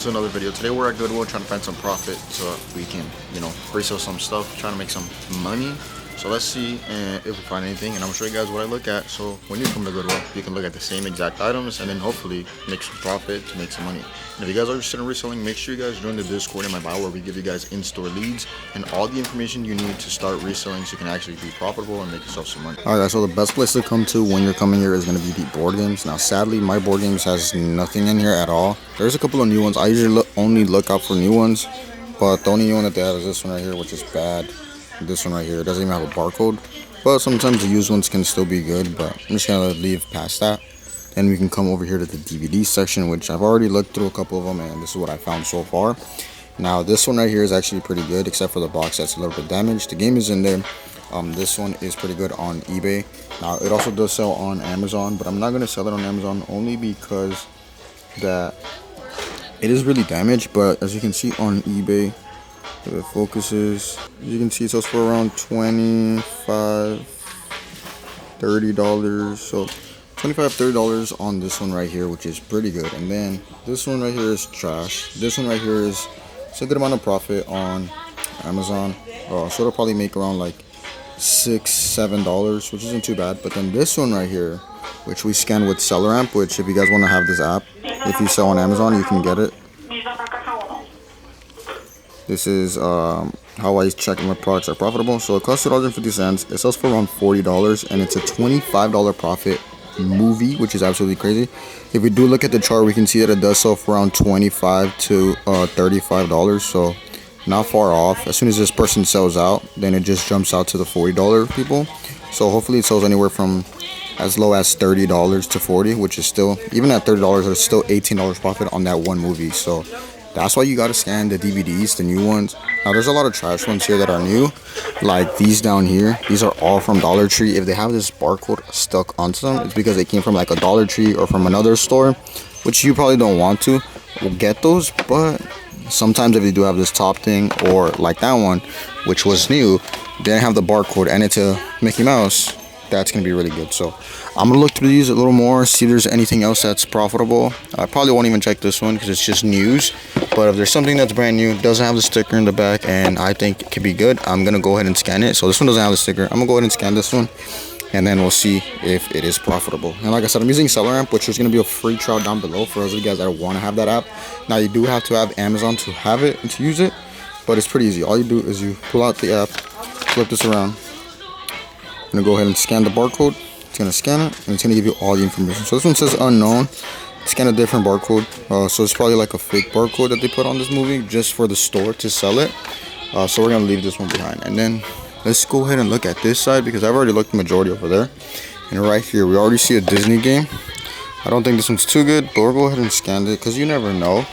To another video. Today we're at Goodwill trying to find some profit so we can, resell some stuff, trying to make some money. So let's see if we find anything, and I'm gonna show you guys what I look at. So when you come to Goodwill, you can look at the same exact items and then hopefully make some profit to make some money. And if you guys are interested in reselling, make sure you guys join the Discord in my bio where we give you guys in-store leads and all the information you need to start reselling so you can actually be profitable and make yourself some money. Alright guys, so the best place to come to when you're coming here is going to be the board games. Now sadly, my board games has nothing in here at all. There's a couple of new ones. I usually only look out for new ones, but the only new one that they have is this one right here, which is bad. This one right here doesn't even have a barcode, but sometimes the used ones can still be good, but I'm just gonna leave past that. Then we can come over here to the DVD section, which I've already looked through a couple of them, and this is what I found so far. Now this one right here is actually pretty good, except for the box that's a little bit damaged. The game is in there. This one is pretty good on eBay. Now it also does sell on Amazon, but I'm not gonna sell it on Amazon only because that it is really damaged. But as you can see on eBay, if it focuses, as you can see, it sells for around $25, $30. So $25, $30 on this one right here, which is pretty good. And then this one right here is trash. This one right here is a good amount of profit on Amazon. So it'll probably make around like $6, $7, which isn't too bad. But then this one right here, which we scan with Seller Amp, which if you guys want to have this app, if you sell on Amazon, you can get it. This is how I check my products are profitable. So it costs $2.50. It sells for around $40, and it's a $25 profit movie, which is absolutely crazy. If we do look at the chart, we can see that it does sell for around $25 to $35. So not far off. As soon as this person sells out, then it just jumps out to the $40 people. So hopefully it sells anywhere from as low as $30 to $40, which is still, even at $30, there's still $18 profit on that one movie. So that's why you gotta scan the DVDs, the new ones. Now there's a lot of trash ones here that are new, like these down here. These are all from Dollar Tree. If they have this barcode stuck onto them, it's because they came from like a Dollar Tree or from another store, which you probably don't want to get those. But sometimes if you do have this top thing, or like that one, which was new, didn't have the barcode and it's a Mickey Mouse, that's gonna be really good. So I'm gonna look through these a little more, see if there's anything else that's profitable. I probably won't even check this one because it's just news, but if there's something that's brand new, doesn't have the sticker in the back, and I think it could be good, I'm gonna go ahead and scan it. So this one doesn't have the sticker. I'm gonna go ahead and scan this one, and then we'll see if it is profitable. And like I said, I'm using Seller Amp, which is gonna be a free trial down below for those of you guys that want to have that app. Now you do have to have Amazon to have it and to use it, but it's pretty easy. All you do is you pull out the app, flip this around. I'm gonna go ahead and scan the barcode. It's gonna scan it, and it's gonna give you all the information. So this one says unknown. Scan a different barcode. So it's probably like a fake barcode that they put on this movie just for the store to sell it. So we're gonna leave this one behind, and then let's go ahead and look at this side because I've already looked the majority over there. And right here, we already see a Disney game. I don't think this one's too good, but we'll go ahead and scan it because you never know.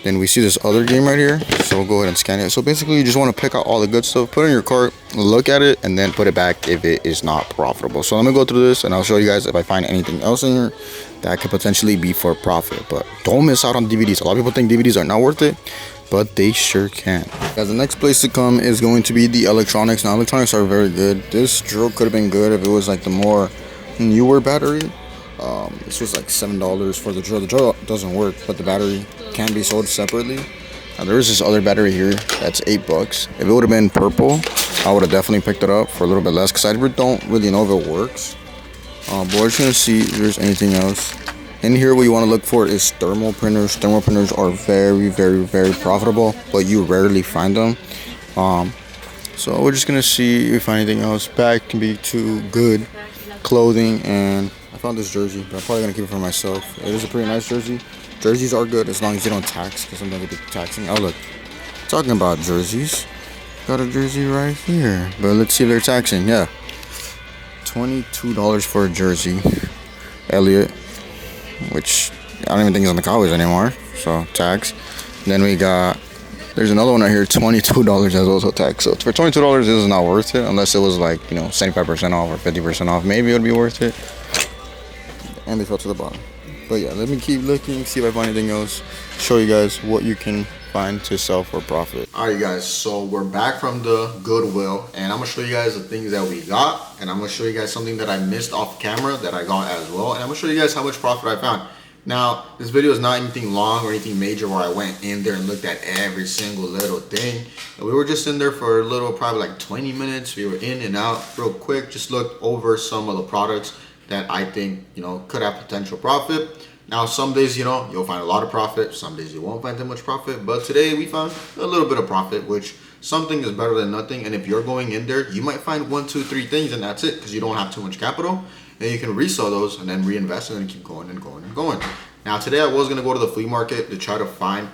Then we see this other game right here, so we'll go ahead and scan it. So basically, you just want to pick out all the good stuff, put it in your cart, look at it, and then put it back if it is not profitable. So I'm gonna go through this, and I'll show you guys if I find anything else in here that could potentially be for profit. But don't miss out on DVDs. A lot of people think DVDs are not worth it, but they sure can. Guys, the next place to come is going to be the electronics. Now, electronics are very good. This drill could have been good if it was like the more newer battery. This was like $7 for the drill. The drill doesn't work, but the battery can be sold separately. Now there is this other battery here that's $8. If it would have been purple, I would have definitely picked it up for a little bit less because I don't really know if it works. But we're just gonna see if there's anything else. In here, what you want to look for is thermal printers. Thermal printers are very, very, very profitable, but you rarely find them. So we're just gonna see if we find anything else. Bag can be too good. Clothing, and I found this jersey, but I'm probably gonna keep it for myself. It is a pretty nice jersey. Jerseys are good as long as you don't tax, because sometimes they be taxing. Oh look, talking about jerseys, got a jersey right here. But let's see if they're taxing. Yeah, $22 for a jersey, Elliot, which I don't even think is on the Cowboys anymore. So tax. Then we got, there's another one right here, $22 as also tax. So for $22, this is not worth it unless it was like 75% off or 50% off. Maybe it would be worth it. And they fell to the bottom. But yeah, let me keep looking, see if I find anything else, show you guys what you can find to sell for profit. Alright guys, so we're back from the Goodwill, and I'm gonna show you guys the things that we got, and I'm gonna show you guys something that I missed off camera that I got as well, and I'm gonna show you guys how much profit I found. Now, this video is not anything long or anything major where I went in there and looked at every single little thing. We were just in there for a little, probably like 20 minutes. We were in and out real quick, just looked over some of the products that I think, could have potential profit. Now, some days, you'll find a lot of profit. Some days you won't find that much profit. But today we found a little bit of profit, which something is better than nothing. And if you're going in there, you might find 1, 2, 3 things and that's it, because you don't have too much capital. And you can resell those and then reinvest and then keep going and going and going. Now, today I was going to go to the flea market to try to find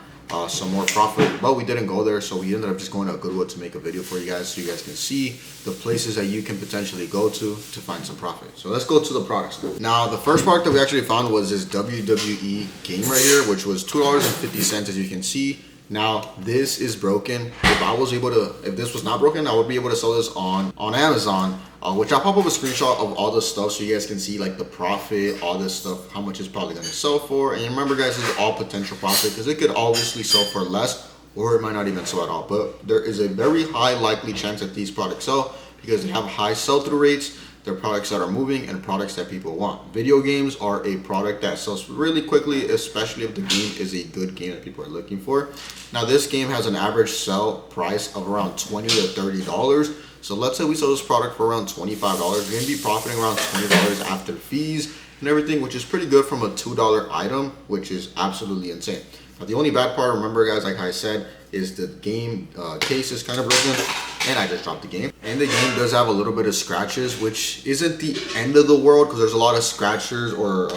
some more profit, but we didn't go there. So we ended up just going to Goodwill to make a video for you guys so you guys can see the places that you can potentially go to find some profit. So let's go to the products now. Now, the first product that we actually found was this WWE game right here, which was $2.50, as you can see. Now, this is broken. If this was not broken, I would be able to sell this on Amazon, which I'll pop up a screenshot of all the stuff so you guys can see like the profit, all this stuff, how much it's probably going to sell for. And remember, guys, this is all potential profit because it could obviously sell for less or it might not even sell at all. But there is a very high likely chance that these products sell because they have high sell-through rates. They're products that are moving and products that people want. Video games are a product that sells really quickly, especially if the game is a good game that people are looking for. Now, this game has an average sell price of around $20 to $30. So let's say we sell this product for around $25. We're going to be profiting around $20 after fees and everything, which is pretty good from a $2 item, which is absolutely insane. Now, the only bad part, remember, guys, like I said, is the game case is kind of broken, and I just dropped the game. And the game does have a little bit of scratches, which isn't the end of the world because there's a lot of scratchers or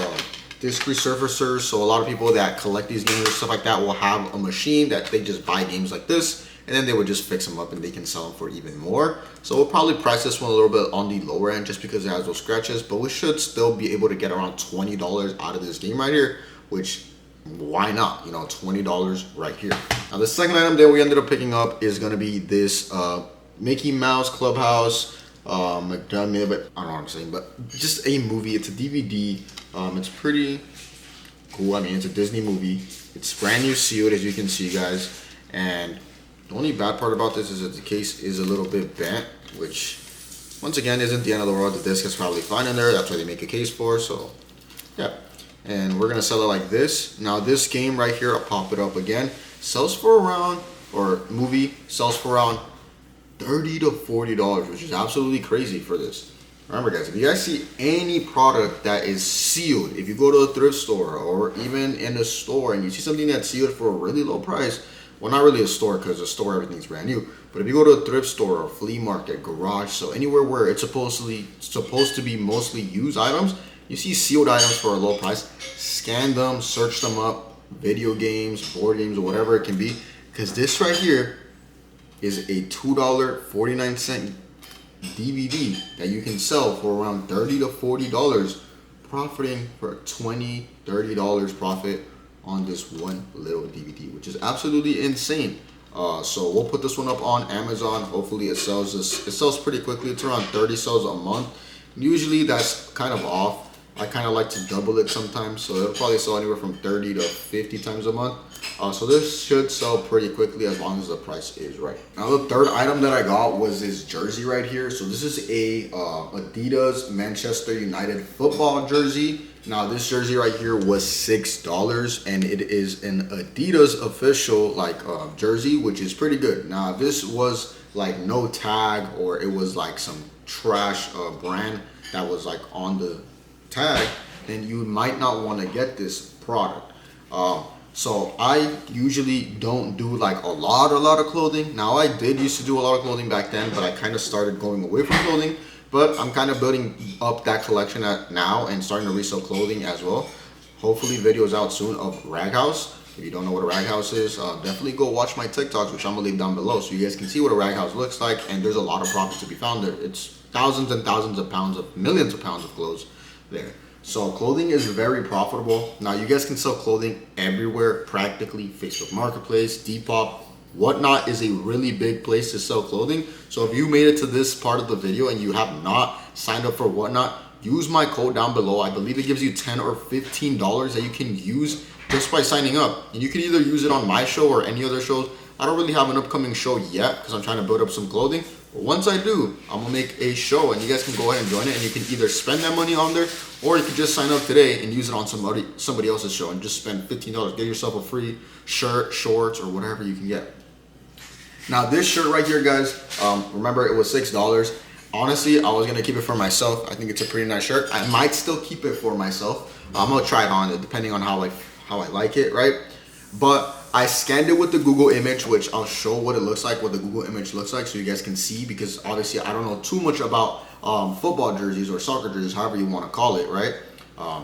disc resurfacers. So a lot of people that collect these games or stuff like that will have a machine that they just buy games like this, and then they would just fix them up and they can sell them for even more. So we'll probably price this one a little bit on the lower end just because it has those scratches, but we should still be able to get around $20 out of this game right here, which why not? $20 right here. Now, the second item that we ended up picking up is going to be this Mickey Mouse Clubhouse McDonald, but I don't know what I'm saying, but just a movie. It's a DVD. It's pretty cool. I mean, it's a Disney movie. It's brand new sealed, as you can see, guys. And the only bad part about this is that the case is a little bit bent, which once again isn't the end of the world. The disc is probably fine in there. That's what they make a case for. So yeah. And we're gonna sell it like this. Now, this game right here, I'll pop it up again, sells for around, or movie sells for around $30 to $40, which is absolutely crazy for this. Remember, guys, if you guys see any product that is sealed, if you go to a thrift store or even in a store and you see something that's sealed for a really low price, well, not really a store because a store everything's brand new, but if you go to a thrift store or flea market, garage, so anywhere where it's supposed to be mostly used items, you see sealed items for a low price, scan them, search them up, video games, board games, or whatever it can be, because this right here is a $2.49 DVD that you can sell for around $30 to $40, profiting for $20, $30 profit on this one little DVD, which is absolutely insane. So we'll put this one up on Amazon. Hopefully it sells pretty quickly. It's around 30 sales a month. Usually that's kind of off. I kind of like to double it sometimes, so it'll probably sell anywhere from 30 to 50 times a month. So this should sell pretty quickly as long as the price is right. Now, the third item that I got was this jersey right here. So this is a Adidas Manchester United football jersey. Now, this jersey right here was $6, and it is an Adidas official jersey, which is pretty good. Now, this was like no tag, or it was like some trash brand that was like on the tag, then you might not want to get this product. So I usually don't do like a lot of clothing. Now, I did used to do a lot of clothing back then, but I kind of started going away from clothing. But I'm kind of building up that collection now and starting to resell clothing as well. Hopefully videos out soon of Rag House. If you don't know what a Rag House is, definitely go watch my TikToks, which I'm gonna leave down below, so you guys can see what a Rag House looks like. And there's a lot of profit to be found there. It's thousands and thousands of pounds of millions of pounds of clothes there. So clothing is very profitable. Now, you guys can sell clothing everywhere practically. Facebook Marketplace, Depop, Whatnot is a really big place to sell clothing. So if you made it to this part of the video and you have not signed up for Whatnot, use my code down below. I believe it gives you $10 or $15 that you can use just by signing up. And you can either use it on my show or any other shows. I don't really have an upcoming show yet because I'm trying to build up some clothing, But once I do, I'm gonna make a show, and you guys can go ahead and join it, and you can either spend that money on there, or you can just sign up today and use it on somebody else's show, and just spend $15. Get yourself a free shirt, shorts, or whatever you can get. Now this shirt right here, guys, remember it was $6. Honestly, I was gonna keep it for myself. I think it's a pretty nice shirt. I might still keep it for myself. I'm gonna try it on it depending on how I like it, right? But I scanned it with the Google image, which I'll show what it looks like, what the Google image looks like, so you guys can see, because obviously I don't know too much about football jerseys or soccer jerseys, however you want to call it, right?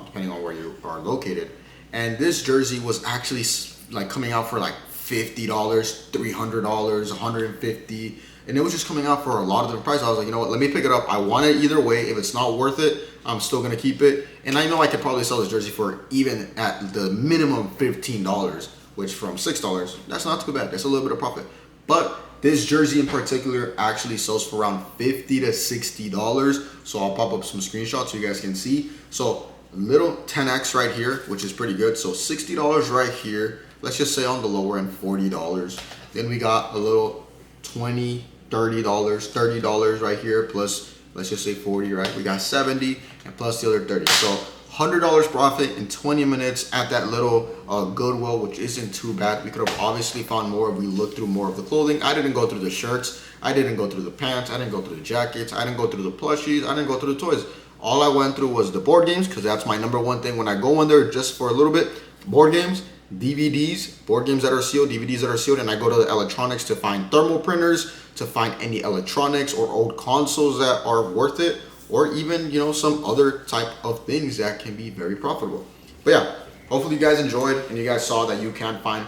Depending on where you are located. And this jersey was actually like coming out for like $50, $300, $150, and it was just coming out for a lot of different prices. I was like, you know what, let me pick it up. I want it either way. If it's not worth it, I'm still gonna keep it. And I know I could probably sell this jersey for even at the minimum $15, which from $6, that's not too bad. That's a little bit of profit. But this jersey in particular actually sells for around $50 to $60. So I'll pop up some screenshots so you guys can see. So little 10X right here, which is pretty good. So $60 right here. Let's just say on the lower end, $40. Then we got a little $20, $30 right here, plus let's just say 40, right? We got 70 and plus the other 30. So $100 profit in 20 minutes at that little Goodwill, which isn't too bad. We could have obviously found more if we looked through more of the clothing. I didn't go through the shirts. I didn't go through the pants. I didn't go through the jackets. I didn't go through the plushies. I didn't go through the toys. All I went through was the board games, because that's my number one thing when I go in there just for a little bit. Board games, DVDs, board games that are sealed, DVDs that are sealed, and I go to the electronics to find thermal printers, to find any electronics or old consoles that are worth it, or even, you know, some other type of things that can be very profitable. But yeah, hopefully you guys enjoyed and you guys saw that you can find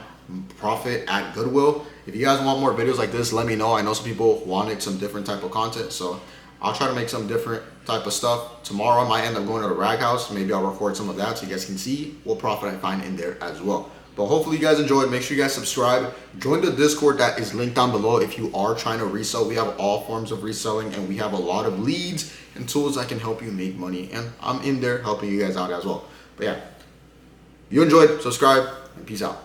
profit at Goodwill. If you guys want more videos like this, let me know. I know some people wanted some different type of content, so I'll try to make some different type of stuff. Tomorrow I might end up going to the rag house. Maybe I'll record some of that so you guys can see what profit I find in there as well. But hopefully you guys enjoyed. Make sure you guys subscribe. Join the Discord that is linked down below if you are trying to resell. We have all forms of reselling, and we have a lot of leads and tools that can help you make money. And I'm in there helping you guys out as well. But yeah, if you enjoyed, subscribe, and peace out.